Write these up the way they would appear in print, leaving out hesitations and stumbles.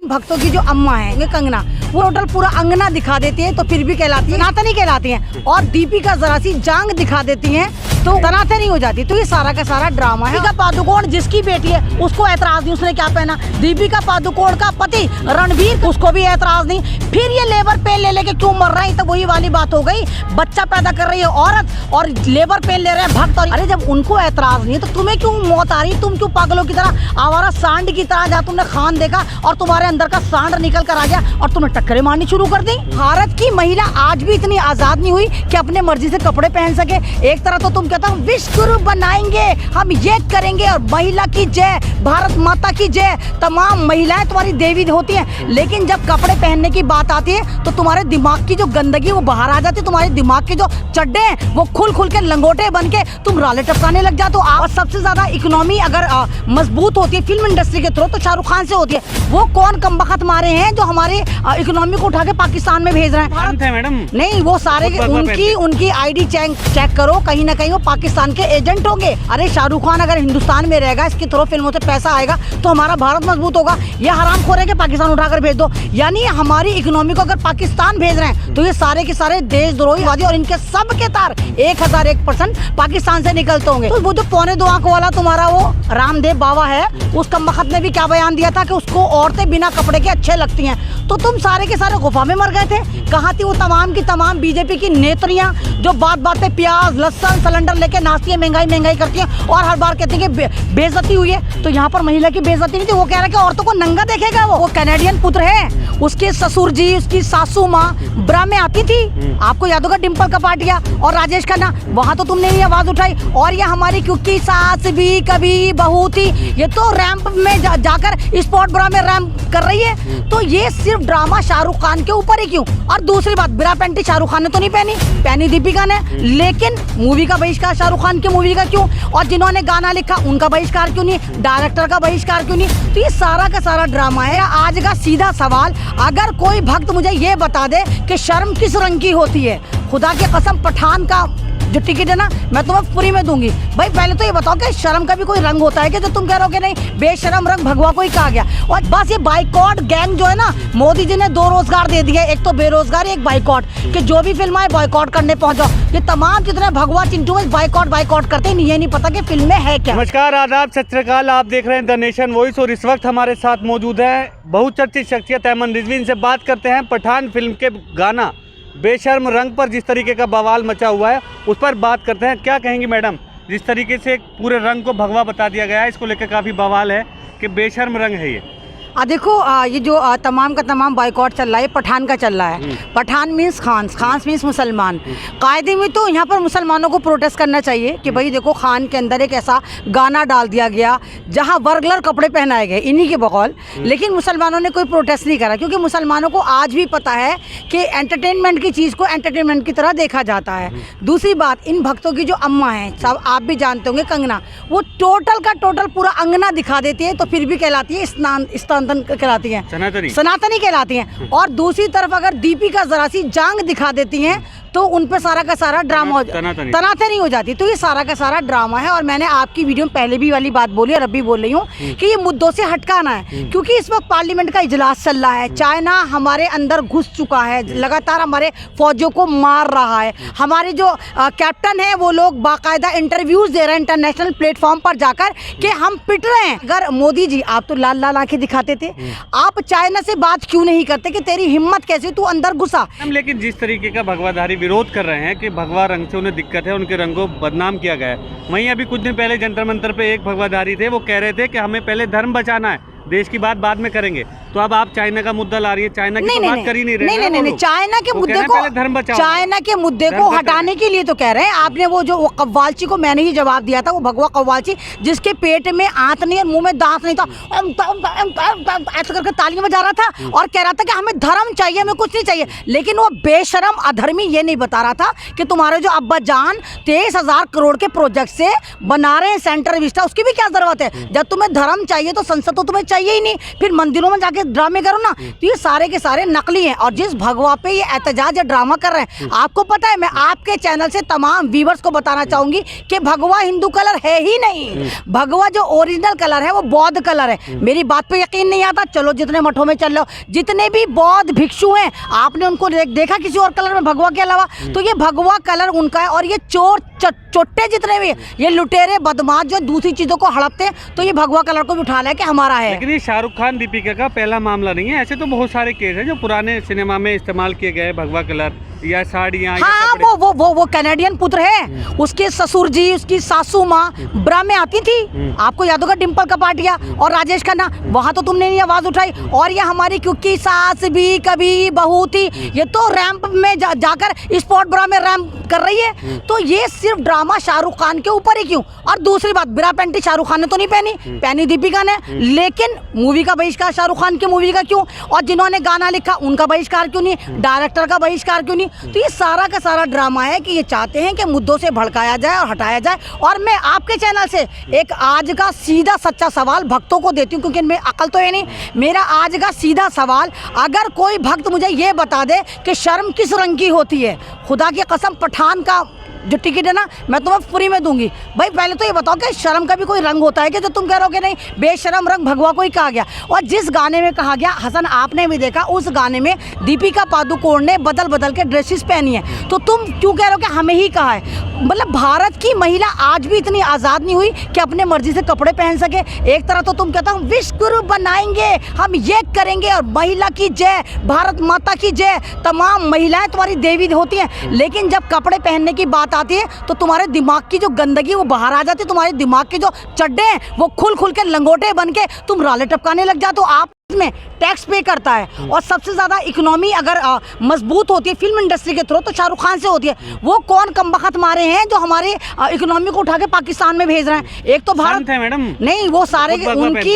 भक्तों की जो अम्मा है ये कंगना, वो टोटल पूरा अंगना दिखा देती है तो फिर भी कहलाती है सनातनी कहलाती हैं। और दीपिका जरा सी जांग दिखा देती हैं तो सनातनी हो जाती। तो ये सारा का सारा ड्रामा है। दीपिका पादुकोण जिसकी बेटी है उसको ऐतराज नहीं, उसने क्या पहना। दीपिका पादुकोण का पति रणवीर, उसको भी ऐतराज नहीं। फिर ये लेबर पेन ले लेके क्यों मर रहे हैं, तो वही वाली बात हो गई। बच्चा पैदा कर रही है औरत और लेबर पेन ले रहे हैं भक्त। और अरे जब उनको ऐतराज नहीं है तो तुम्हें क्यों मौत आ रही। तुम क्यों पागलों की तरह आवारा सांड की तरह, जहाँ तुमने खान देखा और तुम्हारे अंदर का सांड निकल कर आ गया और तुमने टक्करें मारनी शुरू कर दी। भारत की महिला आज भी इतनी आजाद नहीं हुई कि अपने मर्जी से कपड़े पहन सके। एक तरह तो तुम कहता हूँ विश्व गुरु बनाएंगे, हम ये करेंगे और महिला की जय, भारत माता की जय। तमाम महिलाएं तुम्हारी देवी होती हैं, लेकिन जब कपड़े पहनने की बात आती है तो तुम्हारे दिमाग की जो गंदगी वो बाहर आ जाती है। तुम्हारे दिमाग के जो चड्डे हैं वो खुल खुल के लंगोटे बन के तुम राले टपकाने लग जाते हो। और सबसे ज्यादा इकोनॉमी अगर मजबूत होती है फिल्म इंडस्ट्री के थ्रू तो शाहरुख खान से होती है। वो कौन कमबख्त मारे हैं जो हमारे इकोनॉमी को उठा के पाकिस्तान में भेज रहे हैं। मैडम नहीं, वो सारे उनकी आईडी चेक करो, कहीं ना कहीं वो पाकिस्तान के एजेंट होंगे। अरे शाहरुख खान अगर हिंदुस्तान में रहेगा, इसके थ्रू फिल्मों से पैसा आएगा तो हमारा भारत मजबूत होगा। ये हराम खोरे के पाकिस्तान उठाकर भेज दो। यानी हमारी इकोनॉमी को अगर पाकिस्तान भेज रहे हैं तो ये सारे के सारे देशद्रोहीवादी और इनके सब के तार 1001% पाकिस्तान से निकलते होंगे। तो वो जो 2.25 आंख वाला तुम्हारा वो रामदेव बाबा है, उस कमबख्त ने भी क्या बयान दिया था कि उसको औरतें बिना कपड़े के अच्छे लगती हैं। तो तुम सारे के सारे गुफा में मर गए थे। कहाँ थी वो तमाम की तमाम बीजेपी की नेत्रियां जो बात बात पे प्याज लहसुन सिलेंडर लेके नाचती है, महंगाई करती है और हर बार कहती है कि बेइज्जती हुई है। तो यहाँ पर महिला की बेइज्जती नहीं थी। वो कह रहा है कि औरतों को नंगा देखेगा। वो कैनेडियन पुत्र है, उसके ससुर जी, उसकी सासू माँ ब्रा में आती थी। आपको याद होगा डिम्पल कपाड़िया और राजेश खन्ना, वहाँ तो तुमने नहीं आवाज उठाई। और ये हमारी क्योंकि सास भी कभी बहू थी, ये तो रैंप में जाकर स्पोर्ट ब्रा में रैंप कर रही है। तो ये सिर्फ ड्रामा शाहरुख खान के ऊपर ही क्यों। और दूसरी बात, ब्रा पैंटी शाहरुख खान ने तो नहीं पहनी दीपिका ने, लेकिन मूवी का बहिष्कार शाहरुख खान की मूवी का क्यों। और जिन्होंने गाना लिखा उनका बहिष्कार क्यों नहीं, डायरेक्टर का बहिष्कार क्यों नहीं। तो ये सारा का सारा ड्रामा है। आज का सीधा सवाल, अगर कोई भक्त मुझे ये बता दे कि शर्म किस रंग की होती है, खुदा की कसम पठान का जो टिकट है ना मैं तुम्हें फ्री में दूंगी। भाई पहले तो ये बताओ कि शर्म का भी कोई रंग होता है कि जो तुम कह रहे हो कि नहीं बेशरम रंग भगवा को ही कहा गया। और बस ये बाइकॉट गैंग जो है ना, मोदी जी ने 2 रोजगार दे दिए, एक तो बेरोजगारी एक बाइकॉट, कि जो भी फिल्म आए बाइकॉट करने पहुंच जाओ। ये तमाम जितने भगवा चिंटू है बाइकॉट करते हैं, ये नहीं पता कि फिल्म में है क्या। नमस्कार, आदाब, सत श्री अकाल। आप देख रहे हैं द नेशन वॉइस और इस वक्त हमारे साथ मौजूद है बहुचर्चित शख्सियत अहमद रिजवी। इनसे बात करते हैं पठान फिल्म के गाना बेशर्म रंग पर जिस तरीके का बवाल मचा हुआ है उस पर बात करते हैं। क्या कहेंगी मैडम, जिस तरीके से पूरे रंग को भगवा बता दिया गया है, इसको लेकर काफ़ी बवाल है कि बेशर्म रंग है ये। देखो ये जो तमाम का तमाम बाइकॉट चल रहा है पठान का चल रहा है। पठान मीन्स खान मीन्स मुसलमान। कायदे में तो यहाँ पर मुसलमानों को प्रोटेस्ट करना चाहिए कि भाई देखो खान के अंदर एक ऐसा गाना डाल दिया गया जहाँ वर्गलर कपड़े पहनाए गए इन्हीं के बकौल, लेकिन मुसलमानों ने कोई प्रोटेस्ट नहीं करा क्योंकि मुसलमानों को आज भी पता है कि एंटरटेनमेंट की चीज़ को एंटरटेनमेंट की तरह देखा जाता है। दूसरी बात, इन भक्तों की जो अम्मा है, सब आप भी जानते होंगे, कंगना, वो टोटल का टोटल पूरा अंगना दिखा देती है तो फिर भी कहलाती है कहलाती हैं, सनातनी कहलाती हैं। और दूसरी तरफ अगर दीपिका जरा सी जांग दिखा देती हैं तो उन पे सारा का सारा ड्रामा तनातनी हो जाती। तो ये सारा का सारा ड्रामा है। और मैंने आपकी वीडियो में पहले भी वाली बात बोली और अब भी बोल रही हूँ कि ये मुद्दों से हटकाना है क्योंकि इस वक्त पार्लियामेंट का इजलास चल रहा है। चाइना हमारे अंदर घुस चुका है, लगातार हमारे फौजियों को मार रहा है। हमारे जो कैप्टन है वो लोग बाकायदा इंटरव्यूज दे रहे हैं इंटरनेशनल प्लेटफॉर्म पर जाकर कि हम पिट रहे हैं। अगर मोदी जी आप तो लाल लाल आंखें दिखाते थे, आप चाइना से बात क्यों नहीं करते कि तेरी हिम्मत कैसे, तू अंदर घुसा। लेकिन जिस तरीके का भगवाधारी विरोध कर रहे हैं कि भगवा रंग से उन्हें दिक्कत है, उनके रंग को बदनाम किया गया है, वहीं अभी कुछ दिन पहले जंतर मंतर पे एक भगवाधारी थे, वो कह रहे थे कि हमें पहले धर्म बचाना है, देश की बात बाद में करेंगे। तो अब आप चाइना का मुद्दा ला रही है, चाइना की तो बात कर ही नहीं रहे। नहीं, चाइना के मुद्दे को हटाने के लिए तो कह रहे हैं। आपने वो जो कव्वालची को मैंने ही जवाब दिया था, वो भगवा कव्वालची जिसके पेट में आंत नहीं और मुंह में दांत नहीं था, ऐसा करके तालियां बजा रहा था और कह रहा था कि हमें धर्म चाहिए, हमें कुछ नहीं चाहिए। लेकिन वो बेशरम अधर्मी ये नहीं बता रहा था कि तुम्हारे जो अब्बा जान 23,000 करोड़ के प्रोजेक्ट से बना रहे हैं सेंट्रल विस्टा, उसकी भी क्या जरूरत है। जब तुम्हें धर्म चाहिए तो संसद तो तुम्हें चाहिए ही नहीं, फिर मंदिरों में जाके ड्रामे करो ना। तो ये सारे के सारे नकली हैं। और जिस भगवा पे ये एहतजाज या ड्रामा कर रहे हैं, आपको पता है, मैं आपके चैनल से तमाम व्यूवर्स को बताना चाहूंगी कि भगवा हिंदू कलर है ही नहीं। भगवा जो ओरिजिनल कलर है वो बौद्ध कलर है। मेरी बात पे यकीन नहीं आता, चलो जितने मठों में चल लो, जितने भी बौद्ध भिक्षु हैं, आपने उनको देखा किसी और कलर में भगवा के अलावा? तो ये भगवा कलर उनका है। और ये चोर चोट्टे जितने भी, ये लुटेरे बदमाश जो दूसरी चीजों को हड़पते हैं, तो ये भगवा कलर को भी उठा ले कि हमारा है। लेकिन ये शाहरुख खान दीपिका का पहला मामला नहीं है, ऐसे तो बहुत सारे केस हैं जो पुराने सिनेमा में इस्तेमाल किए गए, भगवा कलर या साड़ियाँ। हाँ, वो कैनेडियन पुत्र है, उसके ससुर जी, उसकी सासू माँ ब्रा में आती थी, आपको याद होगा, डिम्पल कपाड़िया और राजेश खन्ना, वहाँ तो तुमने नहीं आवाज उठाई। और ये हमारी क्योंकि सास भी कभी बहू थी, ये तो रैंप में जाकर स्पॉट ब्रा में रैंप कर रही है। तो ये सिर्फ ड्रामा शाहरुख खान के ऊपर ही क्यों? और दूसरी बात, ब्रा पैंटी शाहरुख खान ने तो नहीं पहनी दीपिका ने, लेकिन मूवी का बहिष्कार शाहरुख खान की मूवी का क्यों? और जिन्होंने गाना लिखा उनका बहिष्कार क्यों नहीं? डायरेक्टर का बहिष्कार क्यों नहीं? तो ये सारा का सारा ड्रामा है कि ये चाहते हैं कि मुद्दों से भड़काया जाए और हटाया जाए। और मैं आपके चैनल से एक आज का सीधा सच्चा सवाल भक्तों को देती हूँ, क्योंकि इनमें अकल तो है नहीं। मेरा आज का सीधा सवाल, अगर कोई भक्त मुझे ये बता दे कि शर्म किस रंग की होती है, खुदा की कसम पठान का जो टिकट है ना, मैं तुम्हें फ्री में दूंगी। भाई पहले तो ये बताओ कि शर्म का भी कोई रंग होता है कि जो तुम कह रहे हो कि नहीं, बेशरम रंग भगवा को ही कहा गया। और जिस गाने में कहा गया, हसन आपने भी देखा, उस गाने में दीपिका पादुकोण ने बदल बदल के ड्रेसेस पहनी है, तो तुम क्यों कह रहे हो कि हमें ही कहा है? मतलब भारत की महिला आज भी इतनी आज़ाद नहीं हुई कि अपने मर्जी से कपड़े पहन सके। एक तरह तो तुम कहता हूँ विश्व गुरु बनाएंगे, हम ये करेंगे, और महिला की जय, भारत माता की जय, तमाम महिलाएं तुम्हारी देवी होती हैं, लेकिन जब कपड़े पहनने की बात आती है तो तुम्हारे दिमाग की जो गंदगी वो बाहर आ जाती है, तुम्हारे दिमाग के जो चड्डे हैं वो खुल खुल के लंगोटे बन के तुम राले टपकाने लग जाते हो। आप में टैक्स पे करता है, और सबसे ज्यादा इकोनॉमी अगर मजबूत होती है फिल्म इंडस्ट्री के थ्रू तो शाहरुख खान से होती है। वो कौन कमबख्त मारे हैं जो हमारे इकोनॉमी को उठा के पाकिस्तान में भेज रहे हैं? एक तो भारत है मैडम, नहीं वो सारे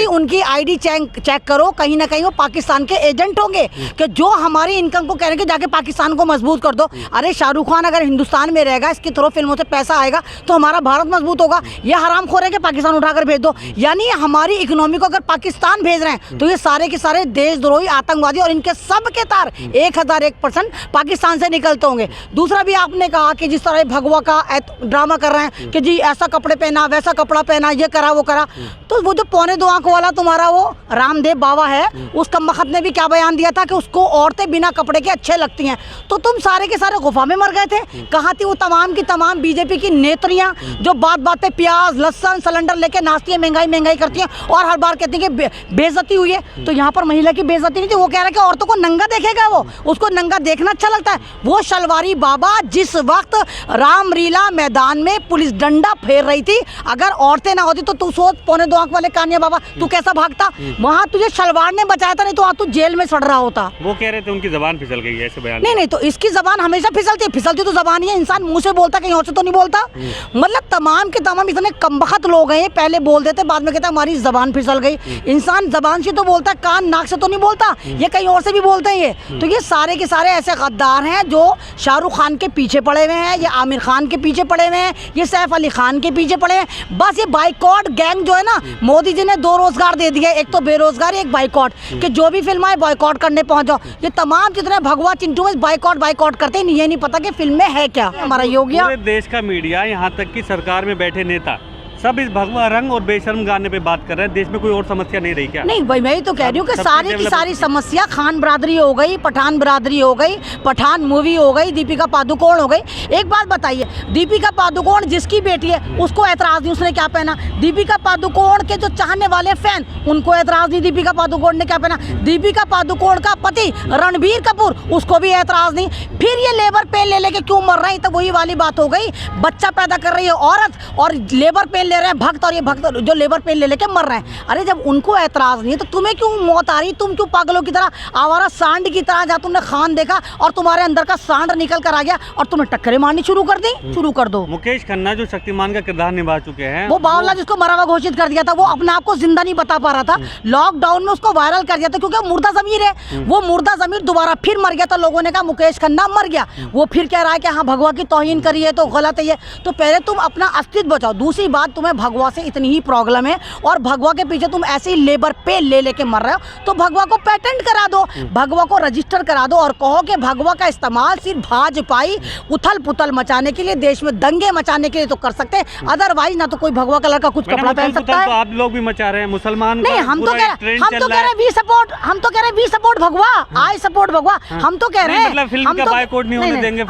उनकी आईडी चेक करो, कहीं ना कहीं वो पाकिस्तान के एजेंट होंगे कि जो हमारी इनकम को कह रहे हैं कि जाके पाकिस्तान को मजबूत कर दो। अरे शाहरुख खान अगर हिंदुस्तान में रहेगा, इसके थ्रू फिल्मों से पैसा आएगा तो हमारा भारत मजबूत होगा। ये हराम खोर है कि पाकिस्तान उठाकर भेज दो, यानी हमारी इकोनॉमी को अगर पाकिस्तान भेज रहे हैं तो ये सारे के सारे देशद्रोही आतंकवादी, और इनके सब के तार 1001% पाकिस्तान से निकलते होंगे। दूसरा भी आपने कहा कि जिस तरह भगवा का ड्रामा कर रहे हैं कि जी ऐसा कपड़े पहना, वैसा कपड़ा पहना, ये करा वो करा, तो वो जो 2.25 आंख वाला तुम्हारा वो रामदेव बाबा है, उस कमबख्त ने भी क्या बयान दिया था कि उसको औरतें बिना कपड़े के अच्छे लगती हैं। तो तुम सारे के सारे गुफा में मर गए थे। कहाँ थी वो तमाम की तमाम बीजेपी की नेत्रियां जो बात बात पे प्याज लहसुन सिलेंडर लेके नाचती है, महंगाई करती हैं और हर बार कहती है कि बेइज्जती हुई है? तो यहाँ पर महिला की बेइज्जती नहीं थी, वो कह रहा है कि औरतों को नंगा देखेगा, वो उसको नंगा देखना अच्छा लगता है। वो शलवारी बाबा जिस वक्त रामलीला मैदान में पुलिस डंडा फेर रही थी, अगर औरतें ना होती तो तू सोच 2.25 आंख वाले कानिया बाबा तू कैसा भागता? वहाँ तुझे शलवार ने बचाया था, नहीं तो आज तू जेल में सड़ रहा होता। वो कह रहे थे उनकी जबान फिसल गई है, ऐसे बयान। नहीं तो इसकी जबान हमेशा फिसलती तो जबान ही है, इंसान मुंह से बोलता कहीं और से तो नहीं बोलता। मतलब तमाम के तमाम इतने कमबख्त लोग हैं, पहले बोल देते बाद में कहते हमारी जबान फिसल गई। इंसान जबान से तो बोलता है, कान नाक से तो नहीं बोलता, ये कहीं और से भी बोलते हैं ये। तो ये सारे के सारे ऐसे गद्दार हैं जो शाहरुख खान के पीछे पड़े हुए हैं, ये आमिर खान के पीछे पड़े हुए हैं, ये सैफ अली खान के पीछे पड़े हैं। बस ये बाइकॉट गैंग जो है ना, मोदी जी ने 2 रोजगार दे दिए, एक तो बेरोजगार, एक बाइकॉट, कि जो भी फिल्म आए बाइकॉट करने पहुंच जाओ। ये तमाम जितने भगवा चिंटू में बाइकॉट करते हैं, ये नहीं पता कि फिल्म में है क्या। हमारा योगी पूरे देश का मीडिया, यहाँ तक कि सरकार में बैठे नेता सब इस भगवा रंग और बेशर्म गाने पे बात कर रहे हैं। देश में कोई और समस्या नहीं रही क्या? नहीं भाई, मैं ही तो कह रही हूँ कि सारी की सारी समस्या खान बरादरी हो गई, पठान बरादरी हो गई, पठान मूवी हो गई, दीपिका पादुकोण हो गई। एक बात बताइए, दीपिका पादुकोण जिसकी बेटी है उसको एतराज नहीं, उसने क्या पहना? दीपिका पादुकोण के जो चाहने वाले फैन उनको एतराज नहीं, दीपिका पादुकोण ने क्या पहना? दीपिका पादुकोण का पति रणबीर कपूर, उसको भी एतराज नहीं। फिर ये लेबर पेन ले लेके क्यों मर रहे हैं? तो वही वाली बात हो गई, बच्चा पैदा कर रही है औरत और लेबर पेन ले रहे हैं भक्त, और ये भक्त जो लेबर पेन ले लेके मर रहे हैं। अरे जब उनको एतराज नहीं है तो तुम्हें क्यों मौत आ रही? तुम क्यों पागलों की तरह, आवारा सांड की तरह, जहाँ तुमने खान देखा और तुम्हारे अंदर का सांड निकल कर आ गया और तुम्हें टक्करें मारनी शुरू कर दी? शुरू कर दो। मुकेश खन्ना जो शक्तिमान का किरदार निभा चुके हैं, वो बावला जिसको मरा हुआ घोषित कर दिया था, वो अपने आप को जिंदा नहीं बता पा रहा था, लॉकडाउन में उसको वायरल कर दिया था क्योंकि मुर्दा जमीर है। वो मुर्दा जमीर दोबारा फिर मर गया था, लोगों ने कहा मुकेश खन्ना मर गया, वो फिर कह रहा है कि हाँ भगवा की तौहीन करी है तो गलत है ये। तो पहले तुम अपना अस्तित्व बचाओ। दूसरी बात, तुम्हें भगवा से इतनी ही प्रॉब्लम है और भगवा के पीछे तुम ऐसे ही लेबर पे ले लेके मर रहे हो, तो भगवा को पेटेंट करा दो, भगवा को रजिस्टर करा दो और कहो कि भगवा का इस्तेमाल सिर्फ भाजपाई उथल पुथल मचाने के लिए, देश में दंगे मचाने के लिए तो कर सकते हैं, अदरवाइज ना तो कोई भगवा कलर का कुछ कपड़ा पहन सकता है। तो आप लोग भी मचा रहे हैं, मुसलमान नहीं, हम तो कह रहे हैं वी सपोर्ट भगवा, आई सपोर्ट भगवा, हम तो कह रहे हैं। मतलब फिल्म का बायकॉट नहीं होने देंगे,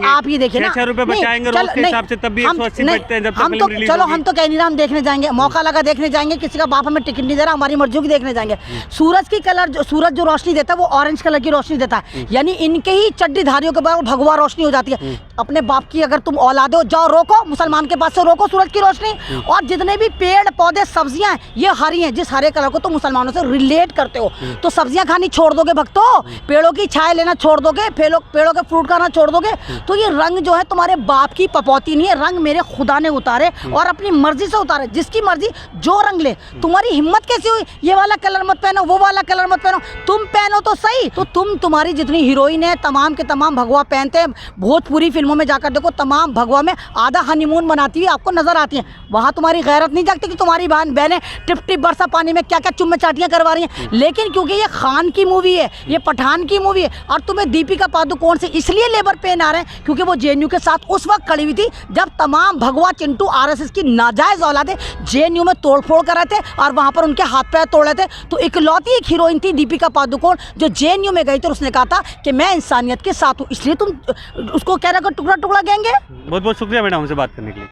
आप ये देखिए ना, 6 रुपए बचाएंगे रोज के हिसाब से, तब भी 180 बचते हैं जब तक फिल्म रिलीज चलो होगी। हम तो कह नहीं रहे, हम देखने जाएंगे, मौका लगा देखने जाएंगे, किसी का बाप हमें टिकट नहीं दे रहा, हमारी मर्जी की देखने जाएंगे। सूरज जो रोशनी देता है वो ऑरेंज कलर की रोशनी देता है, यानी इनके ही चड्डीधारियों के बाद भगवा रोशनी हो जाती है। अपने बाप की अगर तुम औलाद हो, जाओ रोको, मुसलमान के पास से रोको सूरज की रोशनी। और जितने भी पेड़ पौधे सब्जियां हैं ये हरी हैं, जिस हरे कलर को तुम मुसलमानों से रिलेट करते हो, तो सब्जियां खानी छोड़ दोगे भक्तों, पेड़ों की छाया लेना छोड़ दोगे, पेड़ों के फ्रूट खाना छोड़ दोगे, तो ये रंग जो है तुम्हारे बाप की पपौती नहीं है, रंग मेरे खुदा ने उतारे और अपनी मर्जी से उतारे, जिसकी मर्जी जो रंग ले। तुम्हारी हिम्मत कैसी हुई, ये वाला कलर मत पहनो, वो वाला कलर मत पहनो, तुम पहनो तो सही। तो तुम्हारी जितनी हीरोइन है तमाम के तमाम भगवा पहनते हैं, भोजपुरी फिल्मों में जाकर देखो, तमाम भगवा में आधा हनीमून बनाती हुई आपको नजर आती है। वहां तुम्हारी गैरत नहीं जागती कि तुम्हारी बहनें टिप टिप बरसा पानी में क्या क्या चुम्मे चाटियां करवा रही हैं। लेकिन क्योंकि ये खान की मूवी है, ये पठान की मूवी है, और तुम्हें दीपिका पादुकोण से इसलिए लेबर पेन आ रहे हैं क्योंकि वो जेएनयू के साथ उस वक्त खड़ी हुई थी जब तमाम भगवा चिंटू आरएसएस की नाजायज औलादे जेएनयू में तोड़फोड़ कर रहे थे और वहां पर उनके हाथ पैर तोड़ रहे थे। तो इकलौती एक हीरोइन थी दीपिका पादुकोण जो जेएनयू में गई थी और उसने कहा था कि मैं इंसानियत के साथ हूँ, इसलिए तुम उसको कह रहे हो टुकड़ा टुकड़ा कहेंगे। बहुत बहुत शुक्रिया मैडम हमसे बात करने के लिए।